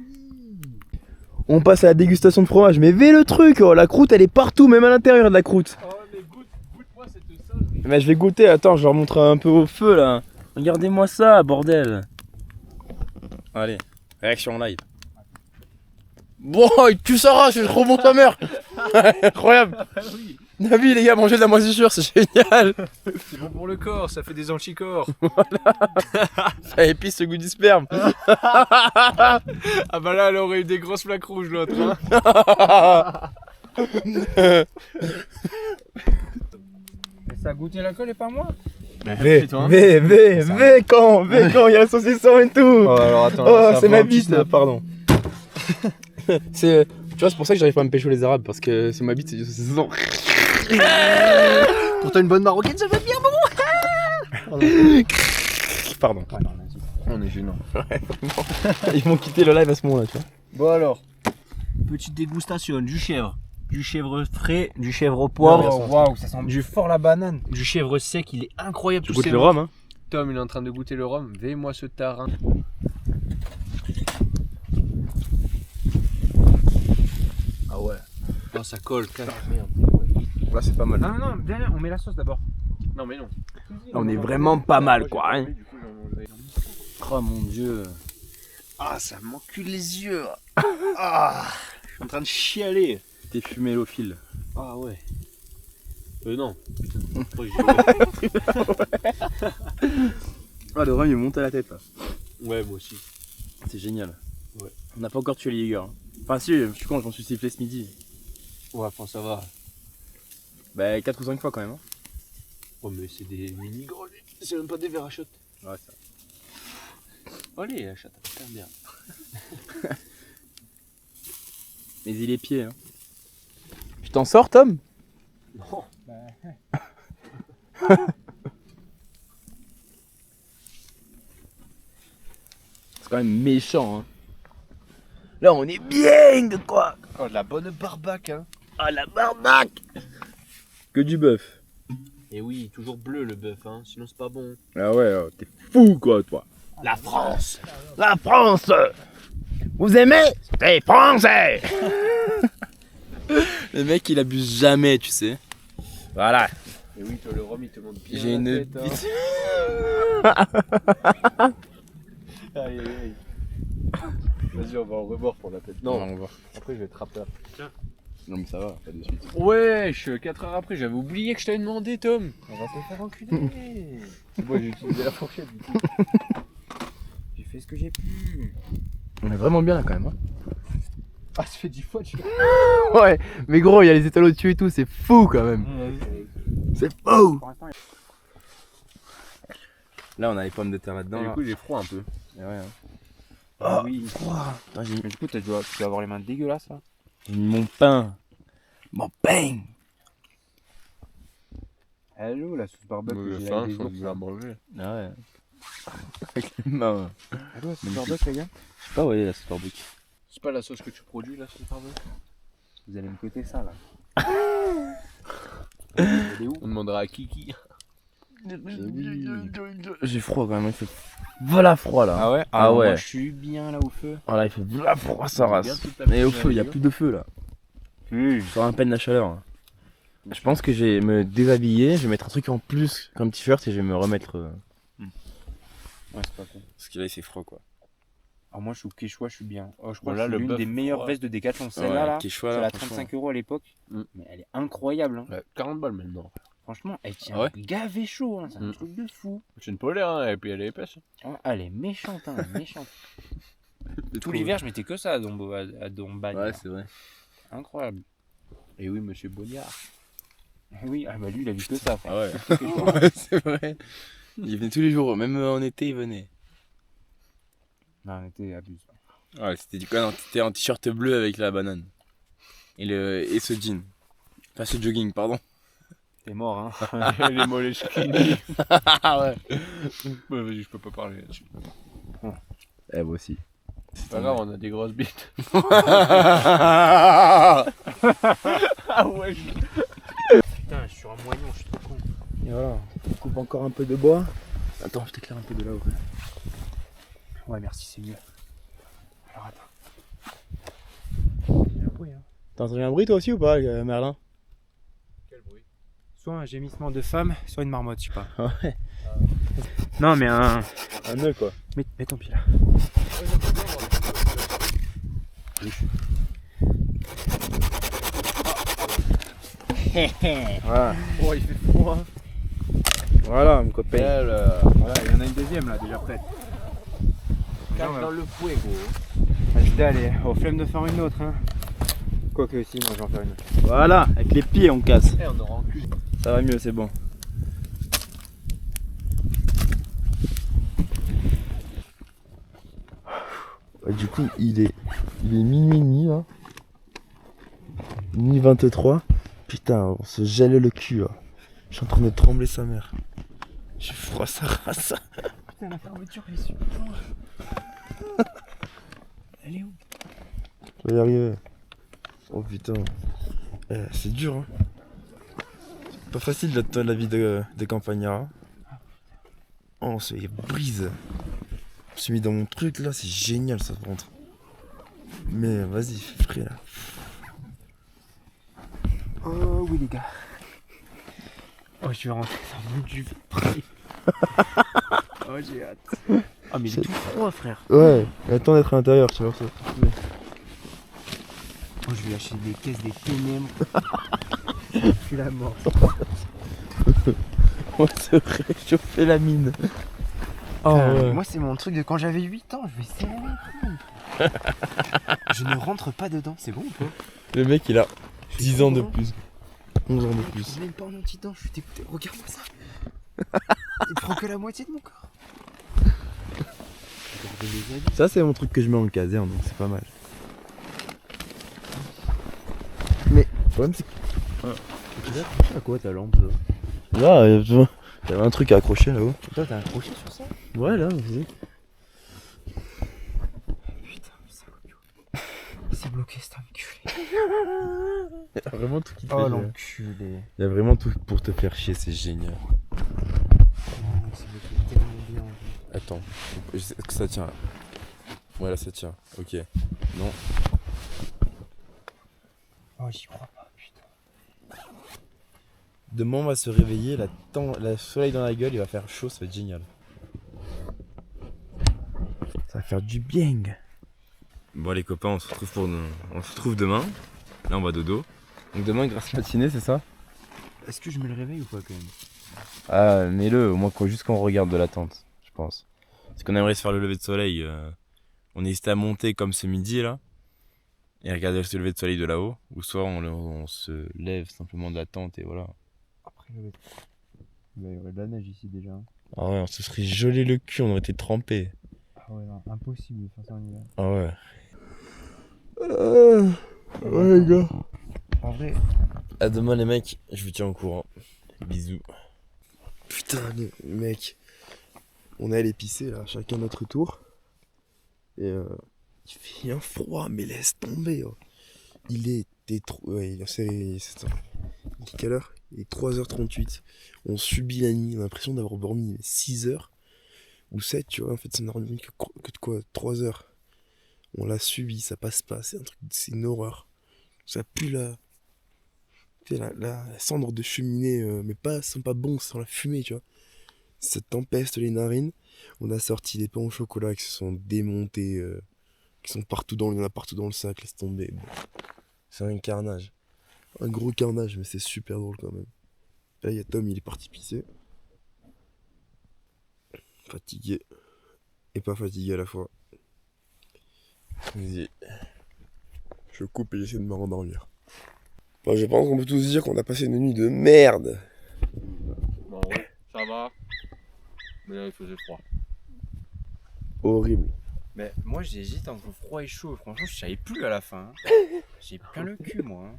On passe à la dégustation de fromage, mais le truc, oh, la croûte elle est partout, même à l'intérieur de la croûte. Oh, mais goûte-moi cette sauce. Mais je vais goûter, attends, je vais remontrer un peu au feu là. Regardez-moi ça, bordel. Allez, réaction live. Bon, tu sauras, c'est trop bon ta mère. Incroyable. Navi, les gars, mangez de la moisissure, c'est génial. C'est bon pour le corps, ça fait des anticorps. Ça épice ce goût du sperme. Ah bah là, elle aurait eu des grosses flaques rouges l'autre. Hein. Mais ça a goûté l'alcool et pas moi. V, quand, il y a le saucisson et tout. Oh, alors attends. Oh, c'est ma bite, pardon. C'est, tu vois, c'est pour ça que j'arrive pas à me pécho les arabes, parce que c'est ma bite, c'est du saucisson. Pourtant une bonne marocaine, ça va bien Pardon. Ouais, non, vas-y. On est gênant. Ils m'ont quitté le live à ce moment-là, tu vois. Bon alors. Petite dégustation du chèvre. Du chèvre frais, du chèvre au poivre. Waouh, ça sent du fort la banane. Du chèvre sec, il est incroyable. Tu tous goûtes ces le noms. rhum, hein? Tom, il est en train de goûter le rhum. Veille-moi ce tarin. Ah ouais. Oh, ça colle. Là, c'est pas mal. Non, non, viens, on met la sauce d'abord. Non, mais non. On est vraiment pas mal, quoi. Hein. Du coup, j'en mangerai. Oh mon dieu. Ah, ça m'encule les yeux. Ah, je suis en train de chialer. T'es fumélophile. Ah ouais. Non. Ah, le rhum, il monte à la tête, là. Ouais, moi aussi. C'est génial. Ouais. On n'a pas encore tué les Jaeger. Hein. Enfin, si, je suis con, je m'en suis sifflé ce midi. Ouais, enfin, ça va. Bah, 4 ou 5 fois quand même. Hein. Oh, mais c'est des mini grelets. C'est même pas des verres à shot. Ouais, ça. Allez, la chatte, putain, bien. Mais il est pieds, hein. Tu t'en sors, Tom? Non. C'est quand même méchant, hein. Là, on est bien, quoi. Oh, de la bonne barbaque, hein. Ah, la barbaque. Que du bœuf. Et oui, toujours bleu le bœuf, hein. Sinon, c'est pas bon. Ah ouais, oh, t'es fou, quoi, toi. La France. La France. Vous aimez? C'est français. Le mec, il abuse jamais, tu sais. Voilà. Et oui, toi, le rhum, il te monte bien. J'ai la une tête, hein. bite. Aïe, aïe, aïe. Vas-y, on va en revoir pour la tête. Non, on va voir. après, je vais te rappeler. Non, mais ça va, pas de suite. Wesh, 4 heures après, j'avais oublié que je t'avais demandé, Tom. On va te faire enculer. Moi, j'ai utilisé la fourchette. Du coup. J'ai fait ce que j'ai pu. On est vraiment bien là quand même. Hein. Ah, ça fait 10 fois, tu Ouais, mais gros, il y a les étalos dessus et tout, c'est fou quand même. C'est fou. Pour l'instant, Là, on a les pommes de terre là-dedans. Du Là. coup, j'ai froid un peu. Et ouais, hein. ah oui. Attends, j'ai Mais du coup, tu dois avoir les mains dégueulasses là. mis mon pain. Mon pain. Hello, la sauce barbecue. J'ai j'ai faim, des je ours, vais là. la manger. Ah ouais. Avec les mains. Hello, la sauce barbecue, les gars. Je sais pas, ouais, la sauce barbecue. C'est pas la sauce que tu produis, la sauce barbecue? Vous allez me côté ça là. Elle est où? On demandera à Kiki. J'ai froid quand même, il fait voilà froid là. Ah ouais? Ah ouais. Moi, je suis bien là au feu. Voilà, il fait voilà froid sa Bien race. toute la Et au petite feu, il y a nature. plus de feu là. Oui. Je sens à peine la chaleur. Hein. Je pense que je vais me déshabiller, je vais mettre un truc en plus comme t-shirt et je vais me remettre. Ouais, c'est pas con. Parce que là il fait froid quoi. Alors moi, je suis au Quechua, je suis bien. Oh, je crois Voilà, que le c'est l'une bœuf des meilleures froid. vestes de Decathlon. Celle-là, là, Quechua, c'est là, à franchement. 35 € à l'époque. Mm. Mais elle est incroyable. Hein. Ouais, 40 balles maintenant. Franchement, elle tient Ah ouais gavé chaud. Hein. C'est un Mm. truc de fou. C'est une polaire, hein, et puis elle est épaisse. Ah, elle est méchante, hein, elle est méchante. Tout l'hiver, je mettais que ça à Dombagne. Ouais, c'est vrai. Incroyable. Et oui, monsieur Bognard. Oui, ah bah lui, il a vu que ça. Ah ouais. Quechua. Ouais, c'est vrai. Il venait tous les jours, même en été il venait. Non, on était abusé. Ouais, c'était du coup c'était en t-shirt bleu avec la banane. Et ce jean. Enfin ce jogging, pardon. T'es mort, hein. Les mollets skinny. Ah ouais. Ouais, vas-y, je peux pas parler là-dessus. Eh moi aussi. C'est pas grave, on a des grosses bites. Ah ouais. Putain, je suis un moignon, je suis trop con. Et voilà, on coupe encore un peu de bois. Attends, je t'éclaire un peu de là-haut. Ouais, merci, c'est mieux. Alors attends. Il y a un bruit, hein. T'as entendu un bruit toi aussi ou pas, Merlin? Quel bruit? Soit un gémissement de femme, soit une marmotte, je sais pas. Ouais. Non, mais un. Un nœud quoi. Mets ton pied là. Voilà. Oh, il fait froid. Voilà mon copain. Voilà, il y en a une deuxième là, déjà prête. Cache dans le fuego. Je vais aller aux flemmes de faire une autre, hein. Quoique, si, moi je vais en faire une autre. Voilà, avec les pieds on casse. Eh, on aura en cul. Ça va mieux, c'est bon. Du coup, il est minuit là. Minuit 23. Putain, on se gèle le cul là. Je suis en train de trembler sa mère. J'ai froid sa race. Putain, la fermeture elle est super loin. Elle est où? Je vais y arriver. Oh putain. C'est dur, hein. C'est pas facile la vie des campagnards. Oh, on se brise. Je me suis mis dans mon truc là, c'est génial ça rentre. Mais vas-y, fais frais là. Oh oui les gars. Oh je vais rentrer dans mon duvet. Oh j'ai hâte. Oh mais il est tout froid frère. Ouais, attends d'être à l'intérieur, tu vois ça. Oh je vais acheter des caisses des ténèbres. Je suis la mort. On va se réchauffer la mine. Oh ouais. Moi c'est mon truc de quand j'avais 8 ans, je vais serrer les couilles. Je ne rentre pas dedans, c'est bon ou pas? Le mec il a 10 ans de plus. 11 ans de Je plus. suis même pas en anti-dents, je suis dégoûté. Regarde-moi ça. Il prend que la moitié de mon corps. Regardez les habits. Ça c'est mon truc que je mets en caserne, donc c'est pas mal. Mais le problème c'est que... À quoi ta lampe là? Là, tu vois, il y avait un truc à accrocher là-haut. Toi t'as un crochet sur ça? Ouais là, vas-y. Putain, c'est bloqué cet enculé. Il y a vraiment tout qui te Oh fait- l'enculé. Il y a vraiment tout pour te faire chier, c'est génial. C'est bloqué tellement bien. Attends, est-ce que ça tient là? Ouais là ça tient, ok. Non. Oh j'y crois pas, putain. Demain on va se réveiller, la soleil dans la gueule, il va faire chaud, ça va être génial. Ça va faire du bien. Bon les copains, on se retrouve demain. Là on va dodo. Donc demain grasse matinée, c'est ça? Est-ce que je me le réveille ou pas quand même? Ah mets-le, au moins juste quand on regarde de la tente, je pense. Parce qu'on aimerait se faire le lever de soleil. On hésitait à monter comme ce midi là. Et regarder le lever de soleil de là-haut. Ou soit on se lève simplement de la tente et voilà. Après il va y avoir de la neige ici déjà. Ah ouais, on se serait gelé le cul, on aurait été trempés. Ah ouais non, impossible de faire ça en hiver. Ah ouais. Ouais les gars. En vrai, À demain les mecs, je vous tiens au courant. Bisous. Putain les mecs. On est allé pisser là, chacun notre tour. Et il fait un froid, mais laisse tomber. Oh. Il était trop... Ouais, c'est ça. Il est quelle heure? Il est 3h38. On subit la nuit, on a l'impression d'avoir dormi 6 heures. Ou 7, tu vois, en fait ça n'a dormi que de quoi 3 heures. On l'a subi, ça passe pas, c'est un truc, c'est une horreur. Ça pue la cendre de cheminée, mais c'est pas bon, sans la fumée, tu vois. Ça t'empeste les narines. On a sorti des pains au chocolat qui se sont démontés, qui sont partout il y en a partout dans le sac, laisse tomber. Bon. C'est un carnage. Un gros carnage, mais c'est super drôle quand même. Là, il y a Tom, il est parti pisser. Fatigué. Et pas fatigué à la fois. Vas-y. Je coupe et j'essaie de me rendormir. Bon, je pense qu'on peut tous dire qu'on a passé une nuit de merde. Bon, ouais, ça va. Mais là, il faisait froid. Horrible. mais moi j'hésite entre froid et chaud. Franchement, je savais plus à la fin. J'ai plein le cul moi.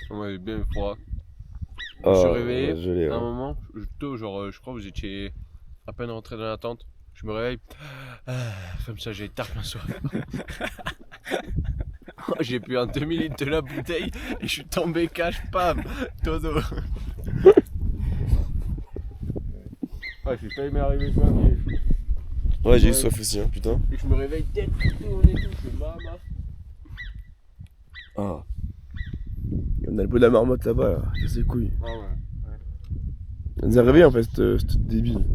Ouais, bien froid. Je me suis réveillé gelé, à un moment, tôt, genre, je crois que vous étiez à peine rentré dans la tente. Je me réveille, comme ça j'ai tard plein soir. J'ai bu un demi-litre de la bouteille et je suis tombé cash, pam, dodo. Ouais, j'ai failli m'arriver soif. Ouais, j'ai eu soif aussi, hein, putain. Et je me réveille tête tournée et tout, je fais mama. Ah. On a le bout de la marmotte là-bas, là. Casse les couilles. Ah ouais. On nous a réveillés en fait, cette débile.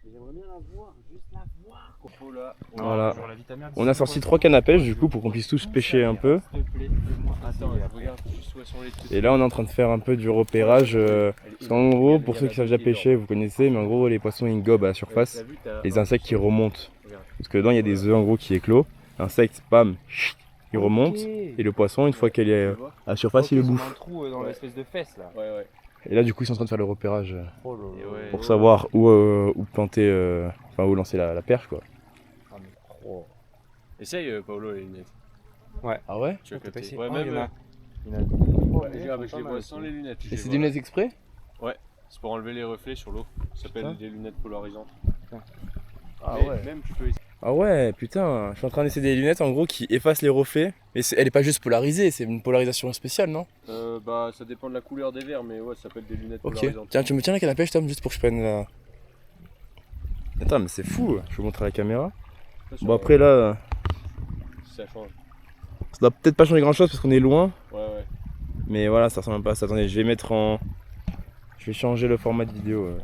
J'aimerais bien la voir, juste la voir. Coco là. Voilà. Genre la vie de ta mère, On a sorti 3 cannes à pêche du coup pour qu'on puisse tous pêcher un peu. S'il te plaît, fais-moi Attends, regarde juste où sont les trucs. Et là on est en train de faire un peu du repérage. Parce qu'en gros, pour ceux qui savent déjà pêcher, vous connaissez, mais en gros les poissons ils gobent à la surface. Les insectes qui remontent. Parce que dedans il y a des œufs en gros qui éclosent. L'insecte, bam, il remonte. Et le poisson, une fois qu'il est à la surface, il le bouffe. un trou dans l'espèce de fesse là. Ouais, ouais. Et là du coup ils sont en train de faire le repérage Oh là Et là. ouais. pour savoir où planter, enfin où lancer la perche quoi. Ah mais trop. Essaye, Paolo, les lunettes. Ah ouais? Tu vas T'as pas capter. essayé? Ouais, Oh, même. il y en a. Ouais, je les vois sans les lunettes. je Et les c'est vois. des lunettes exprès? C'est pour enlever les reflets sur l'eau. Ça s'appelle Putain. des lunettes polarisantes. Ah Mais ouais. même tu peux essayer. Ah ouais, putain, je suis en train d'essayer des lunettes en gros qui effacent les reflets. Mais elle est pas juste polarisée, c'est une polarisation spéciale, non? Bah ça dépend de la couleur des verres, mais ouais, ça s'appelle des lunettes Ok. polarisantes. Tiens, tu me tiens la canne à pêche, Tom, juste pour que je prenne la. Attends, mais c'est fou, je vais vous montrer à la caméra. Bon, après là, Ça change. ça doit peut-être pas changer grand chose parce qu'on est loin. Ouais. Mais voilà, ça ressemble un peu à ça. Attendez, je vais mettre en. Je vais changer le format de vidéo.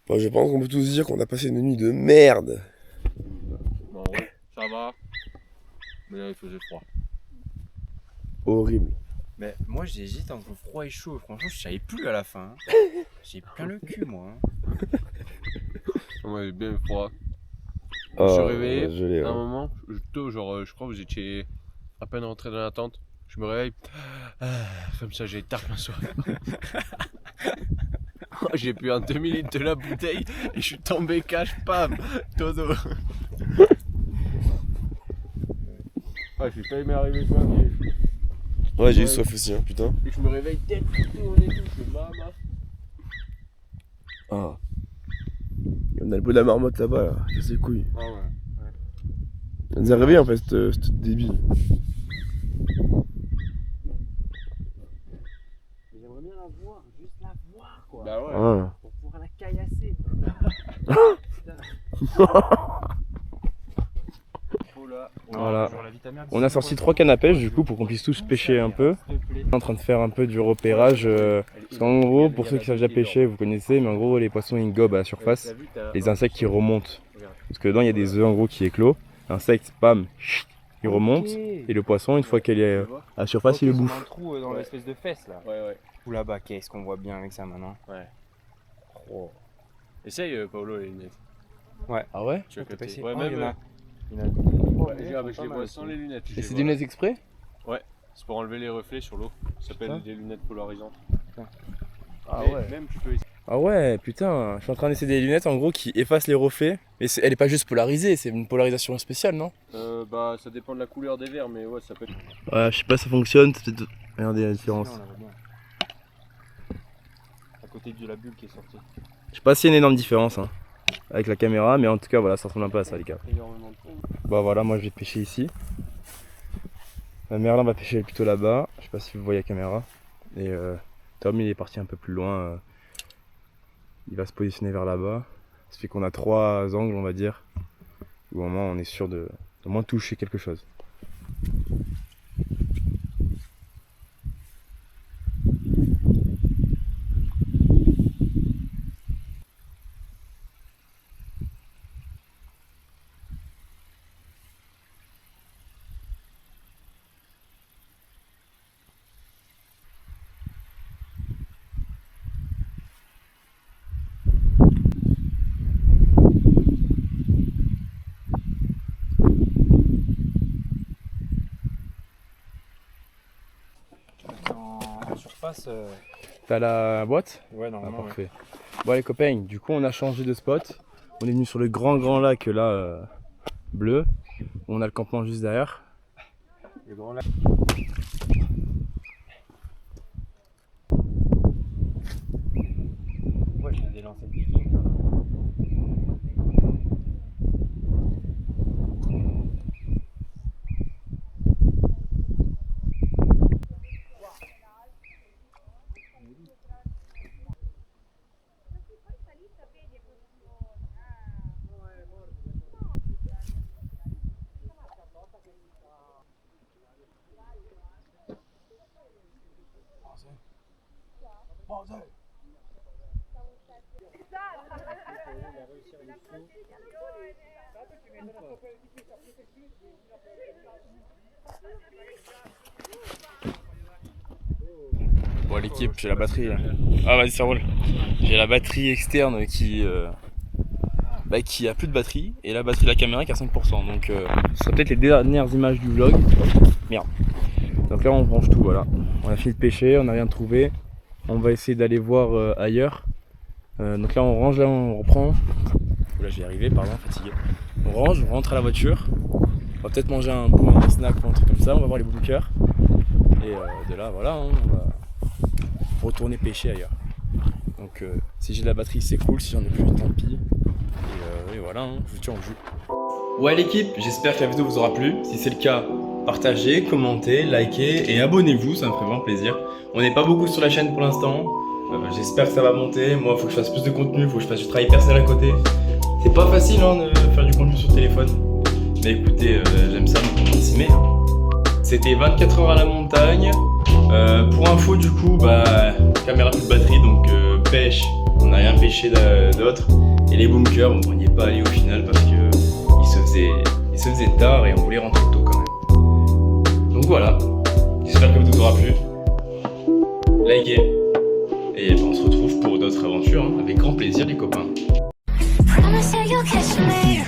Bon, je pense qu'on peut tous dire qu'on a passé une nuit de merde. Bon, ouais, ça va. Mais là, il faisait froid. Horrible. Mais moi j'hésite entre froid et chaud, franchement je savais plus à la fin. J'ai plein le cul moi. Ouais, bien froid. Oh, Je me suis réveillé gelé, à un ouais. moment, tôt, genre, je crois que vous étiez à peine rentré dans la tente. Je me réveille, comme ça j'ai tard la soirée. J'ai bu un demi-litre de la bouteille et je suis tombé cash, pam, dodo. Ah, j'ai failli m'arriver soif Ouais, j'ai eu soif aussi, hein, putain. et je me réveille tête tournée, je fais maman. Ah. On a le bout de la marmotte là-bas, là. Casse les couilles. Ah ouais. On nous a réveillé en fait, cette débile. J'aimerais bien la voir, juste la voir quoi. Bah ouais. Ah. Pour pouvoir la caillasser. Voilà. On a sorti 3 cannes à pêche du coup pour qu'on puisse tous pêcher un peu. On est en train de faire un peu du repérage. Parce qu'en gros, pour ceux qui savent déjà pêcher, vous connaissez, mais en gros, les poissons ils gobent à la surface. Les insectes qui remontent. Parce que dedans, il y a des œufs en gros qui éclosent. L'insecte, bam, il remonte. Et le poisson, une fois qu'elle est à la surface, il le bouffe. Un trou dans l'espèce de fesse là. Ouais. Ou là-bas, qu'est-ce qu'on voit bien avec ça maintenant? Ouais. Oh. Essaye, Paolo, les lunettes. Ah ouais? Tu vas On peut pas capter. essayer. Ouais, Oh, même. il y en a. Je les vois sans les lunettes. Et c'est des lunettes exprès? C'est pour enlever les reflets sur l'eau. Ça s'appelle Ça des lunettes polarisantes. Ah Mais ouais. même tu peux essayer. Ah ouais, putain, je suis en train d'essayer des lunettes en gros qui effacent les reflets. Mais elle est pas juste polarisée, c'est une polarisation spéciale, non? Bah ça dépend de la couleur des verres, mais ouais, ça peut être. Ouais, je sais pas si ça fonctionne, peut-être. Regardez la différence. Sinon, on la voit bien. À côté de la bulle qui est sortie. Je sais pas s'il y a une énorme différence hein, avec la caméra, mais en tout cas, voilà, ça ressemble un peu à ça, les gars. Énormément de fond. Bah voilà, moi je vais pêcher ici. Merlin va pêcher plutôt là-bas. Je sais pas si vous voyez la caméra. Et Tom, il est parti un peu plus loin. Il va se positionner vers là-bas. Ça fait qu'on a 3 angles, on va dire, où au moins on est sûr de au moins toucher quelque chose. En surface. T'as la boîte? Ouais, Ah, normalement. Ouais. parfait. Bon les copains, du coup on a changé de spot. On est venu sur le grand lac là, bleu. On a le campement juste derrière. Le grand lac. Ouais, j'ai des lancers de viking. Bon l'équipe, j'ai la batterie là. Ah vas-y ça roule. J'ai la batterie externe qui a plus de batterie et la batterie de la caméra qui a 5%. Donc ce sera peut-être les dernières images du vlog. Merde. Donc là on branche tout, voilà. On a fini de pêcher, on n'a rien trouvé. On va essayer d'aller voir ailleurs. Donc là on range, là on reprend. Là j'y arrivé, pardon, fatigué. On range, on rentre à la voiture. On va peut-être manger un bout, un snack ou un truc comme ça. On va voir les bunkers. Et de là voilà, hein, on va retourner pêcher ailleurs. Donc si j'ai de la batterie c'est cool, si j'en ai plus tant pis. Et voilà, hein, je vous tiens au jus. Ouais l'équipe, j'espère que la vidéo vous aura plu. Si c'est le cas, partagez, commentez, likez et abonnez-vous, ça me ferait vraiment plaisir. On n'est pas beaucoup sur la chaîne pour l'instant. J'espère que ça va monter. Moi, il faut que je fasse plus de contenu, il faut que je fasse du travail personnel à côté. C'est pas facile hein, de faire du contenu sur téléphone. Mais écoutez, j'aime ça, donc on s'y met. C'était 24 heures à la montagne. Pour info, du coup, caméra plus de batterie, donc pêche. On n'a rien pêché d'autre. Et les bunkers, on n'y est pas allé au final parce que il se faisait tard et on voulait rentrer tôt quand même. Donc voilà. J'espère que la vidéo vous aura plu. Likez. Et on se retrouve pour d'autres aventures, hein, avec grand plaisir les copains. Promise you you'll catch me